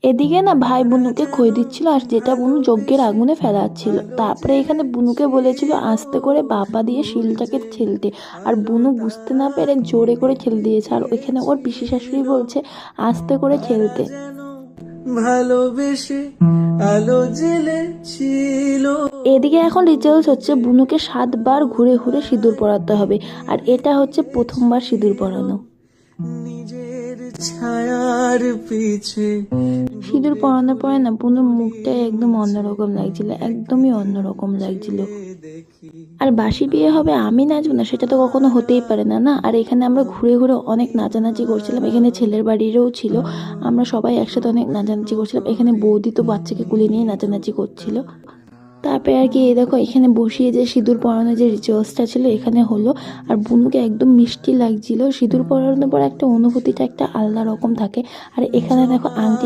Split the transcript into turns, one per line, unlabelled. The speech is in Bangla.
এদিকে না ভাই বুনুকে খই দিচ্ছিল, আর যেটা বুনু যজ্ঞের আগুনে ফেলাচ্ছিল। তারপরে এখানে বুনুকে বলেছিল আস্তে করে বাবা দিয়ে শিলটাকে ঠেলতে, আর বুনু বুঝতে না পেরে জোরে করে ঠেলে দিয়েছে। আর ওইখানে ওর পিসি শাশুড়ি বলছে আস্তে করে ঠেলতে।
ভালোবেসে আলো জ্বেলেছিল।
এদিকে এখন রিচুয়ালস হচ্ছে বুনুকে 7 বার ঘুরে ঘুরে সিঁদুর পরাতে হবে, আর এটা হচ্ছে প্রথমবার সিঁদুর পরানো।
নিজের ছায়ার পিছে
সিঁদুর পরানোর পরে না বুনুর মুখটা একদম অন্যরকম লাগছিল, একদমই অন্যরকম লাগছিল।
দেখি
আর বাসি বিয়ে হবে আমি নাচবো না, সেটা তো কখনো হতেই পারে না না। আর এখানে আমরা ঘুরে ঘুরে অনেক নাচানাচি করছিলাম, এখানে ছেলের বাড়িরও ছিল, আমরা সবাই একসাথে অনেক নাচানাচি করছিলাম। এখানে বৌদি তো বাচ্চাকে কুলে নিয়ে নাচানাচি করছিল। তারপরে আর কি এই দেখো এখানে বসিয়ে যে সিঁদুর পরানো যে রিচুয়ালসটা ছিল এখানে হলো। আর বুনুকে একদম মিষ্টি লাগছিল, সিঁদুর পরানোর পর একটা অনুভূতিটা একটা আলাদা রকম থাকে। আর এখানে দেখো আন্টি